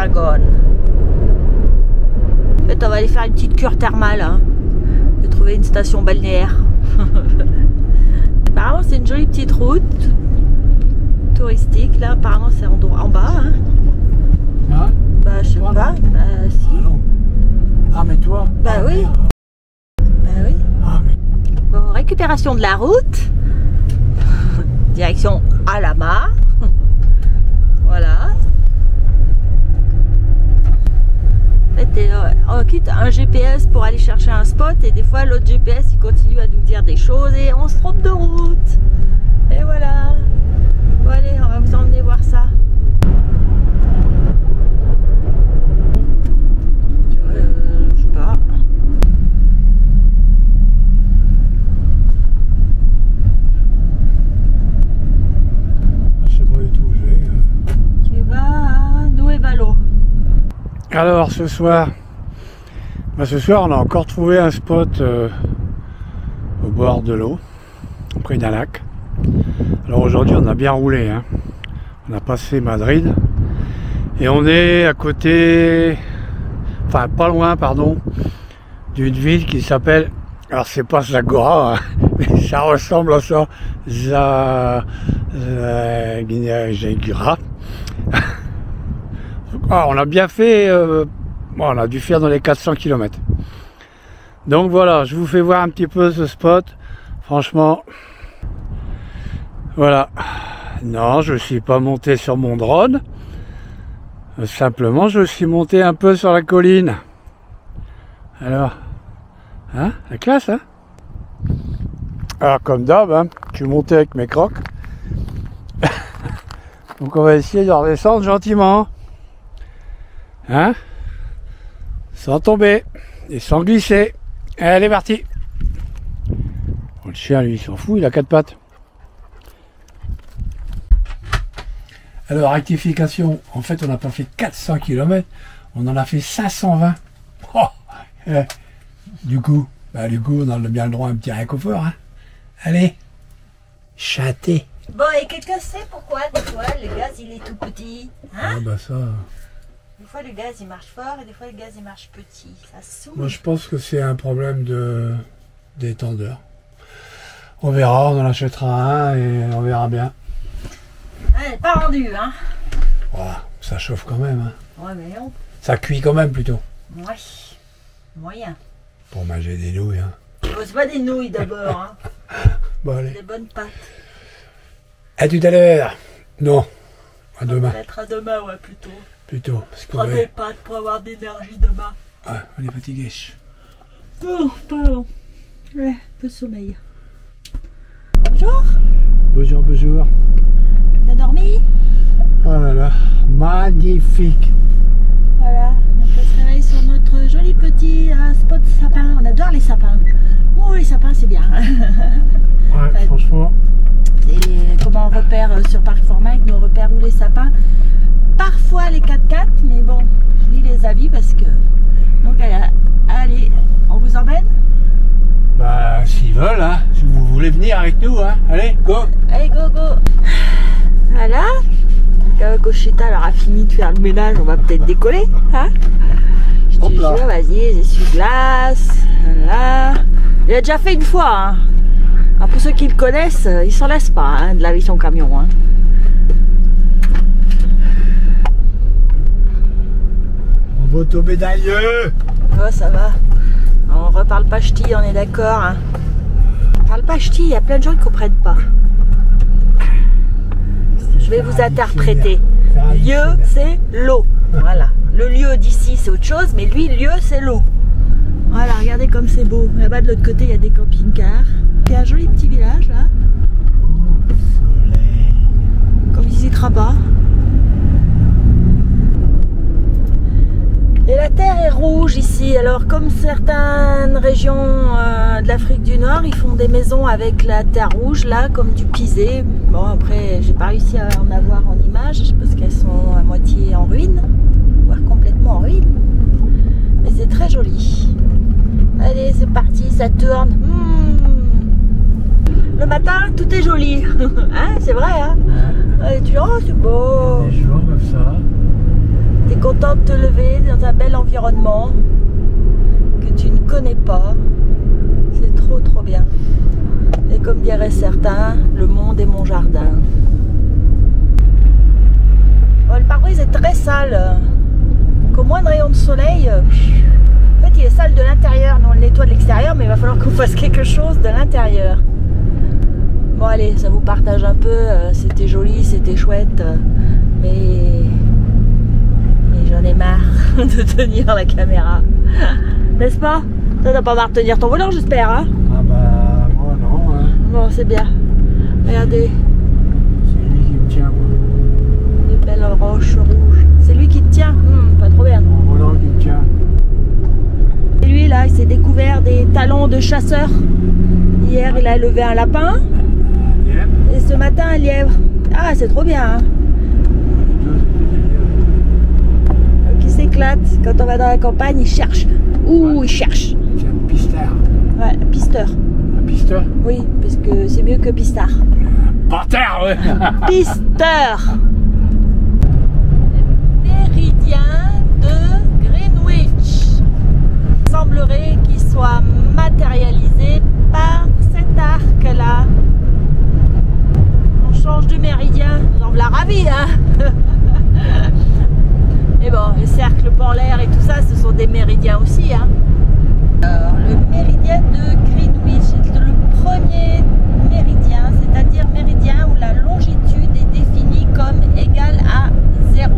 Aragon. En fait, on va aller faire une petite cure thermale. Hein. J'ai trouvé une station balnéaire. Apparemment, c'est une jolie petite route touristique. Là, apparemment, c'est en bas. Hein. Hein? Bah, je sais pas. Bah, si. Ah, non. Ah, mais toi? Bah oui. Bah oui. Ah, mais... Bon, récupération de la route. Direction Alhama. Voilà. En fait, on quitte un GPS pour aller chercher un spot et des fois l'autre GPS il continue à nous dire des choses et on se trompe de route. Et voilà. Bon allez, on va vous emmener voir ça. Je sais pas. Je sais pas du tout où je vais. Tu vas à Nuevalo. Alors ce soir, on a encore trouvé un spot au bord de l'eau, près d'un lac. Alors aujourd'hui on a bien roulé, hein. On a passé Madrid et on est à côté, enfin pas loin pardon, d'une ville qui s'appelle, alors c'est pas Zagora, hein, mais ça ressemble à ça, Zagora. Ah, on a bien fait, on a dû faire dans les 400 km. Donc voilà, je vous fais voir un petit peu ce spot. Franchement, voilà. Non, je ne suis pas monté sur mon drone. Simplement, je suis monté un peu sur la colline. Alors, hein, la classe, hein? Alors, comme d'hab, hein, je suis monté avec mes crocs. Donc on va essayer de redescendre gentiment. Hein? Sans tomber et sans glisser. Allez, parti. Bon, le chien lui il s'en fout, il a 4 pattes. Alors rectification, en fait on n'a pas fait 400 km, on en a fait 520. Oh, du coup on a bien le droit à un petit réconfort. Hein. Allez, châté. Bon, et quelqu'un sait pourquoi des fois le gaz il est tout petit, hein? Ah bah ça... Des fois le gaz il marche fort et des fois le gaz il marche petit. Ça saoule. Moi je pense que c'est un problème d'étendeur. On verra, on en achètera un et on verra bien. Elle n'est pas rendue, hein? Voilà, ça chauffe quand même. Hein. Ouais, mais non. Ça cuit quand même plutôt. Ouais, moyen. Pour manger des nouilles. Hein. Oh, c'est pas des nouilles d'abord, hein. Bon allez. Des bonnes pâtes. À tout à l'heure. Non, à demain. Peut-être à demain, ouais, plutôt. Plutôt. Parce qu'on Prends des est... pâtes pour avoir d'énergie demain. Ouais, on est fatigué. Oh, pardon. Ouais, un peu de sommeil. Bonjour. Bonjour, bonjour. T'as dormi? Oh là là, magnifique. Voilà, on peut se réveiller sur notre joli petit spot sapin. On adore les sapins. Oh, les sapins, c'est bien. Ouais, franchement. Et comment on repère sur Parc Formac, nous on repère où les sapins. Parfois les 4x4, mais bon, je lis les avis parce que... Donc allez, on vous emmène? Bah, s'ils veulent, hein, si vous voulez venir avec nous, hein, allez, go. Allez, go, go. Voilà. Cochetta alors a fini de faire le ménage, on va peut-être décoller, hein? Je te jure, vas-y, les essuie-glaces, voilà. Il a déjà fait une fois, hein. Alors pour ceux qui le connaissent, il s'en laisse pas, hein, de laver son camion, hein. On va tomber d'ailleurs. Oh, ça va. On reparle pas ch'ti, on est d'accord, hein. On parle pas ch'ti, il y a plein de gens qui comprennent pas. Je vais vous interpréter. Lieu, c'est l'eau. Voilà. Le lieu d'ici, c'est autre chose, mais lui, lieu, c'est l'eau. Voilà, regardez comme c'est beau. Là-bas, de l'autre côté, il y a des camping-cars. Il y a un joli petit village, là. Au soleil. Comme visite Rabat. Et la terre est rouge ici. Alors, comme certaines régions de l'Afrique du Nord, ils font des maisons avec la terre rouge, là, comme du pisé. Bon, après, j'ai pas réussi à en avoir en image, parce qu'elles sont à moitié en ruine, voire complètement en ruine. Mais c'est très joli. Allez, c'est parti, ça tourne. Le matin, tout est joli. Hein, c'est vrai, hein? Ouais, tu dis, oh, c'est beau. Des jours comme ça. T'es content de te lever dans un bel environnement que tu ne connais pas. C'est trop trop bien. Et comme diraient certains, le monde est mon jardin. Bon, le pare-brise est très sale. Donc au moins de rayons de soleil, en fait il est sale de l'intérieur. Nous on le nettoie de l'extérieur, mais il va falloir qu'on fasse quelque chose de l'intérieur. Bon allez, ça vous partage un peu. C'était joli, c'était chouette, mais j'en ai marre de tenir la caméra. N'est-ce pas? Toi t'as pas marre de tenir ton volant, j'espère, hein? Ah bah moi non. Hein. Bon, c'est bien. Regardez. C'est lui qui me tient, moi. Les belles roches rouges. C'est lui qui te tient? Pas trop bien. Mon volant qui me tient. Et lui là, il s'est découvert des talons de chasseur. Hier il a levé un lapin. Et ce matin un lièvre. Ah, c'est trop bien, hein? Qui s'éclate. Quand on va dans la campagne, il cherche. Ouh, il cherche. C'est un pisteur. Ouais, un pisteur. Un pisteur? Oui, parce que c'est mieux que pistard. Panthère, ouais. Pisteur. Méridien de Greenwich. Il semblerait qu'il soit matérialisé par cet arc-là. On change de méridien. On en voilà ravi, hein. Mais bon, les cercles polaires et tout ça, ce sont des méridiens aussi, hein. Alors, le méridien de Greenwich est le premier méridien, c'est-à-dire méridien où la longitude est définie comme égale à 0.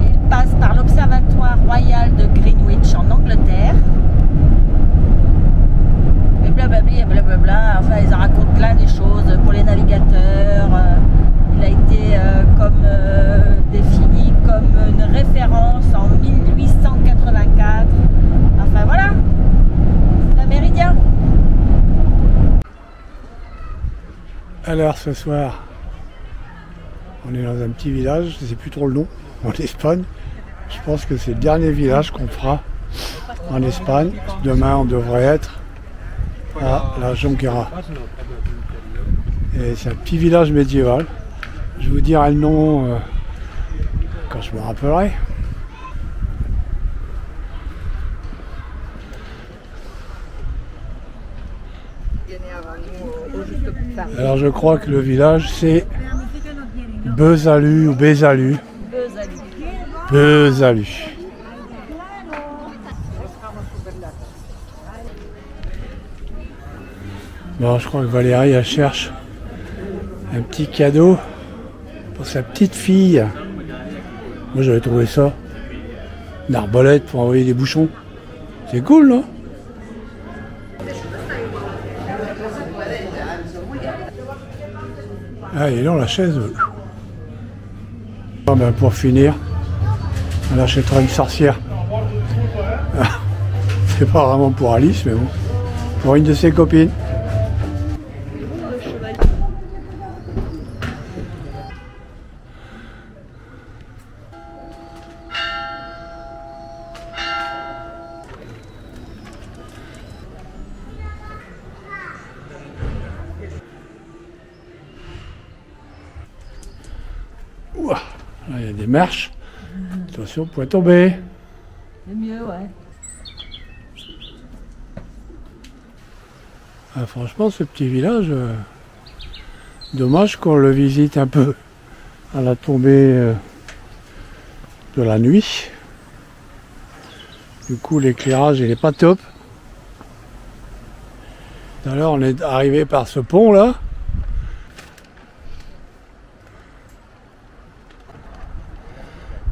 Il passe par l'Observatoire Royal de Greenwich en Angleterre. Et blablabla, et blablabla. Enfin, ils en racontent plein des choses pour les navigateurs. Il a été défini comme une référence en 1884. Enfin voilà, c'est un méridien. Alors ce soir, on est dans un petit village, je ne sais plus trop le nom, en Espagne. Je pense que c'est le dernier village qu'on fera en Espagne. Demain on devrait être à la Jonquera. Et c'est un petit village médiéval. Je vous dirai le nom quand je me rappellerai. Alors je crois que le village c'est Besalú ou Besalú. Besalú. Bon, je crois que Valérie elle cherche un petit cadeau pour sa petite fille. Moi j'avais trouvé ça. Une arbalète pour envoyer des bouchons. C'est cool, non? Ah, et là, la chaise. Ah, ben, pour finir, on achètera une sorcière. Ah, c'est pas vraiment pour Alice, mais bon. Pour une de ses copines. Ouah, là il y a des marches. Attention, vous pouvez tomber. C'est mieux, ouais. Ah, franchement, ce petit village, dommage qu'on le visite un peu à la tombée de la nuit. Du coup, l'éclairage, il n'est pas top. Tout à l'heure, on est arrivé par ce pont là.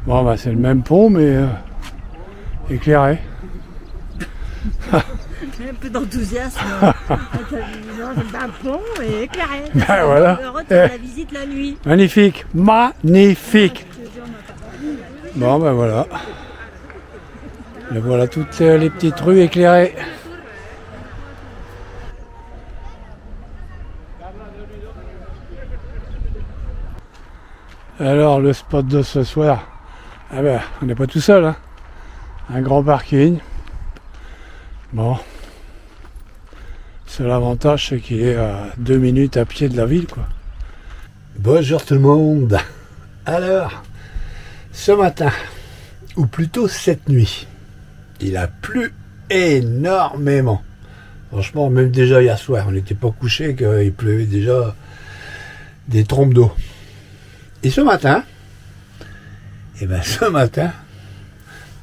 Bon, bah, c'est le même pont, mais éclairé. J'ai un peu d'enthousiasme. C'est un pont et éclairé. Ben voilà. Heureux de la visite la nuit. Magnifique, magnifique. Bon, ben voilà. Et voilà toutes les petites rues éclairées. Alors, le spot de ce soir, ah ben, on n'est pas tout seul, hein. Un grand parking. Bon. Seul avantage, c'est qu'il est à 2 minutes à pied de la ville, quoi. Bonjour tout le monde. Alors, Ce matin, ou plutôt cette nuit, il a plu énormément. Franchement, même déjà hier soir, on n'était pas couché qu'il pleuvait déjà des trompes d'eau. Et ce matin,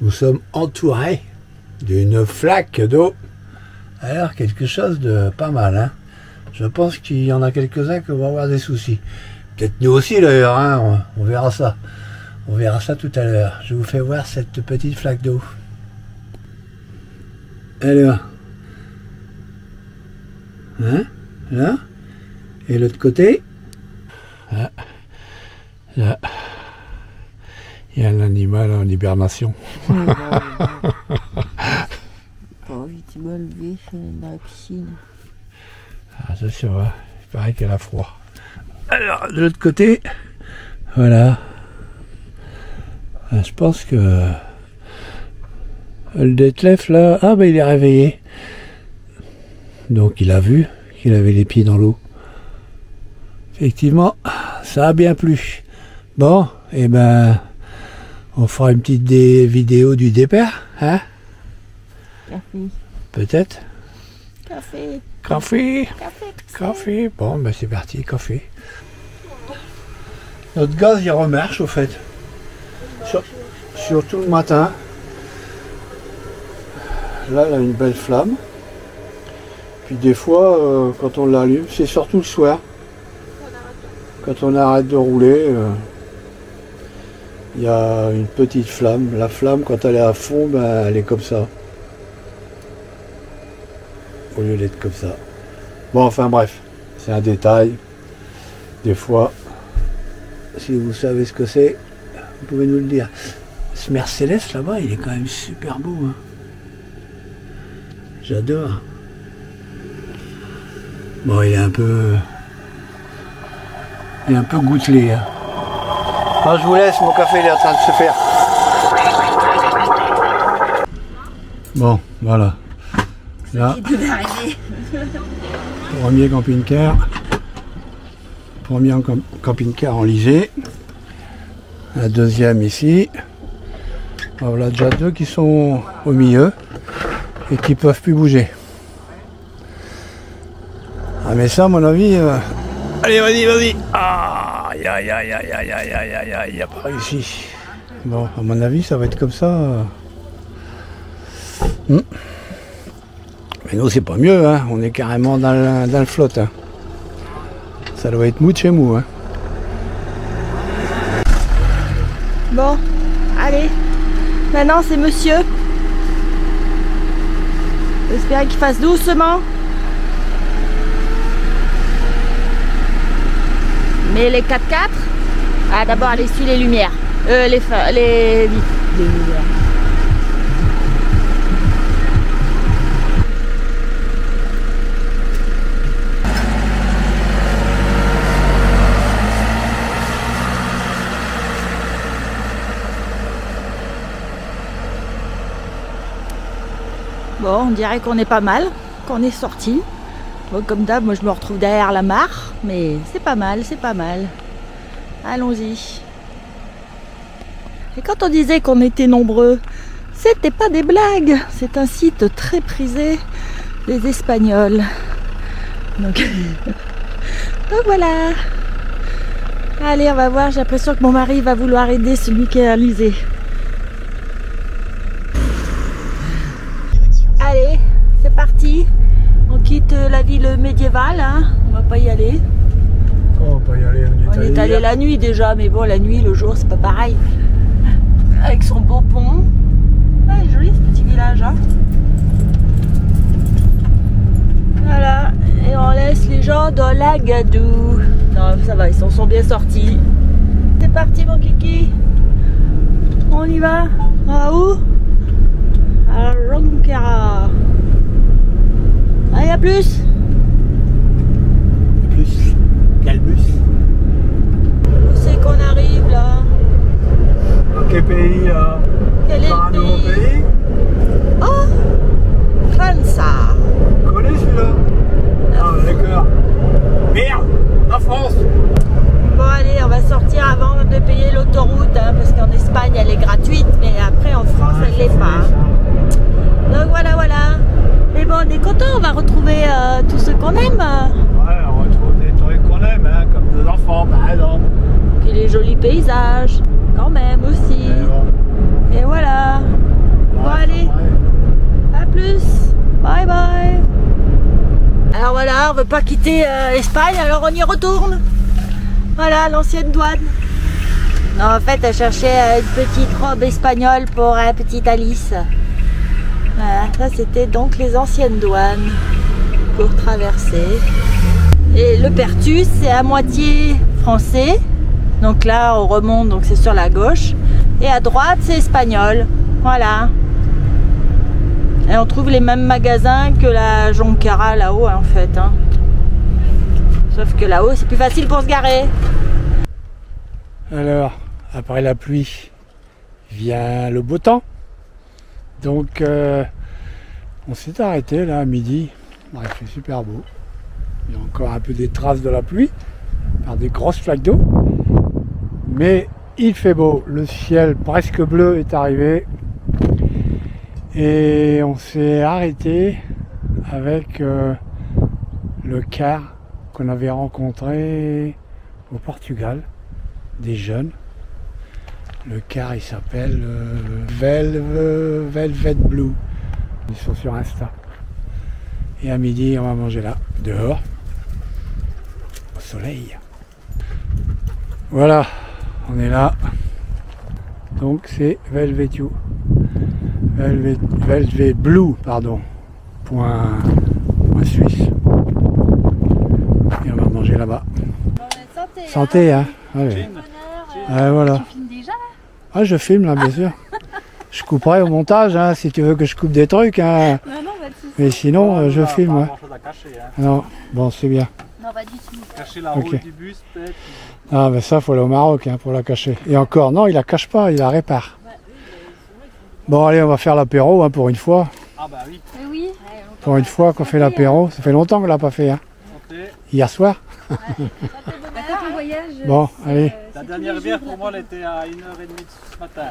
nous sommes entourés d'une flaque d'eau. Alors, quelque chose de pas mal, hein. Je pense qu'il y en a quelques-uns qui vont avoir des soucis. Peut-être nous aussi d'ailleurs, hein. On verra ça. On verra ça tout à l'heure. Je vous fais voir cette petite flaque d'eau. Alors. Hein? Là. Et l'autre côté. Là. Là. Il y a un animal en hibernation. Oh, tu m'as levé dans la piscine. Ah, ça c'est vrai. Il paraît qu'elle a froid. Alors, de l'autre côté, voilà. Je pense que le Detlef là, ah ben il est réveillé. Donc il a vu qu'il avait les pieds dans l'eau. Effectivement, ça a bien plu. Bon, et ben on fera une petite vidéo du départ, hein? Café. Peut-être. Café. Café. Café. Bon, ben c'est parti, café. Notre gaz il remarche au fait. Surtout le matin. Là, elle a une belle flamme. Puis des fois, quand on l'allume, c'est surtout le soir. Quand on arrête de rouler, il y a une petite flamme. La flamme, quand elle est à fond, ben, elle est comme ça. Au lieu d'être comme ça. Bon, enfin bref, c'est un détail. Des fois, si vous savez ce que c'est, vous pouvez nous le dire. Ce Mercedes là-bas, il est quand même super beau. Hein. J'adore. Bon, il est un peu gouttelé. Hein. Ah, je vous laisse, mon café il est en train de se faire. Bon, voilà. Là, premier camping-car. Premier camping-car enlisé. La deuxième ici. Voilà déjà deux qui sont au milieu et qui peuvent plus bouger. Ah mais ça à mon avis... Allez vas-y. Ah, il a pas réussi. Bon, à mon avis ça va être comme ça. Mais nous c'est pas mieux, hein. On est carrément dans le flotte. Hein. Ça doit être mou de chez mou. Hein. Bon, allez. Maintenant c'est monsieur. J'espère qu'il fasse doucement. Mais les 4x4. Ah d'abord elle essuie les lumières. Les lumières. Bon, on dirait qu'on est pas mal, qu'on est sorti. Bon, comme d'hab, moi je me retrouve derrière la mare, mais c'est pas mal, c'est pas mal. Allons-y. Et quand on disait qu'on était nombreux, c'était pas des blagues. C'est un site très prisé des Espagnols. Donc, donc voilà. Allez, on va voir. J'ai l'impression que mon mari va vouloir aider celui qui est enlisé. Allez, c'est parti. On quitte la ville médiévale, hein. On va pas y aller. On va pas y aller, on est allé la nuit déjà, mais bon, la nuit, le jour, c'est pas pareil. Avec son beau pont. Ah, il est joli ce petit village, hein. Voilà, et on laisse les gens dans la gadoue. Non, ça va, ils s'en sont bien sortis. C'est parti, mon kiki. On y va. À où? À Ronquera. Allez, à plus. Plus. Quel bus? Où c'est qu'on arrive là? Dans quel pays là? Quel est un le nouveau pays? Oh, França. Vous connaissez celui-là? Ah, d'accord. Merde, la France. Bon, allez, on va sortir avant de payer l'autoroute, hein, parce qu'en Espagne elle est gratuite, mais après en France elle l'est pas. Hein. Donc voilà, voilà. Mais bon, on est content, on va retrouver tout ce qu'on aime. Ouais, on retrouve des trucs qu'on aime, hein, comme nos enfants par exemple. Puis les jolis paysages, quand même aussi. Et voilà. Bon, allez. À plus. Bye bye. Alors voilà, on veut pas quitter l'Espagne, alors on y retourne. Voilà, l'ancienne douane. Non, en fait, elle cherchait une petite robe espagnole pour petite Alice. Voilà, ça c'était donc les anciennes douanes pour traverser. Et le Pertus, c'est à moitié français. Donc là, on remonte, donc c'est sur la gauche. Et à droite, c'est espagnol. Voilà. Et on trouve les mêmes magasins que la Joncara là-haut, en fait. Hein. Sauf que là-haut, c'est plus facile pour se garer. Alors, après la pluie, vient le beau temps. Donc, on s'est arrêté là à midi. Il fait super beau. Il y a encore un peu des traces de la pluie, par des grosses flaques d'eau. Mais il fait beau. Le ciel presque bleu est arrivé. Et on s'est arrêté avec le car qu'on avait rencontré au Portugal, des jeunes. Le car il s'appelle Velvet Blue. Ils sont sur Insta. Et à midi on va manger là, dehors, au soleil. Voilà, on est là. Donc c'est Velvet Blue, pardon, point suisse. Et on va manger là-bas. Santé, Santé, hein. Allez. Voilà. Tu filmes déjà là? Ah, je filme là, bien sûr. Je couperai au montage, hein, si tu veux que je coupe des trucs. Hein. Non, pas de soucis. Mais sinon, je filme. Ouais. Pas grand chose à cacher, hein. Non, bon, c'est bien. Non, pas du tout. Cacher la Ok. roue du bus, peut-être. Ah, ben ça, faut aller au Maroc hein, pour la cacher. Et encore, non, il la cache pas, il la répare. Bon, allez, on va faire l'apéro hein, pour une fois. Ah bah oui. Mais oui. Pour une fois qu'on fait l'apéro. Ça fait longtemps qu'on l'a pas fait. Hein. Santé. Hier soir. Bah, quand on voyage. Bon, allez. La dernière bière pour moi elle était à 1h30 ce matin.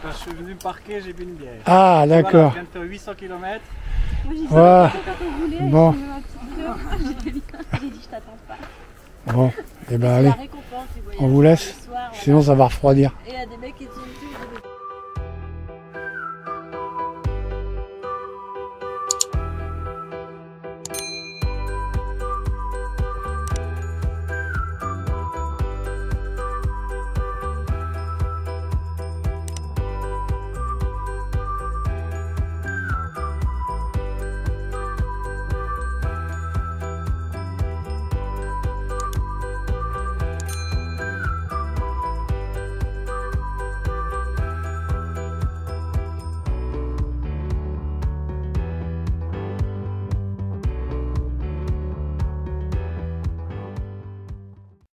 Quand je suis venu me parquer, j'ai bu une bière. Ah, Voilà, d'accord. je viens de faire 800 km. Moi, j'ai dit, Ouais. quand on voulait, Bon. je me mets un petit peu. J'ai dit, je t'attends pas. Bon, et ben La allez, récompense du voyage. on vous laisse. Le soir, Sinon, ça va refroidir. et à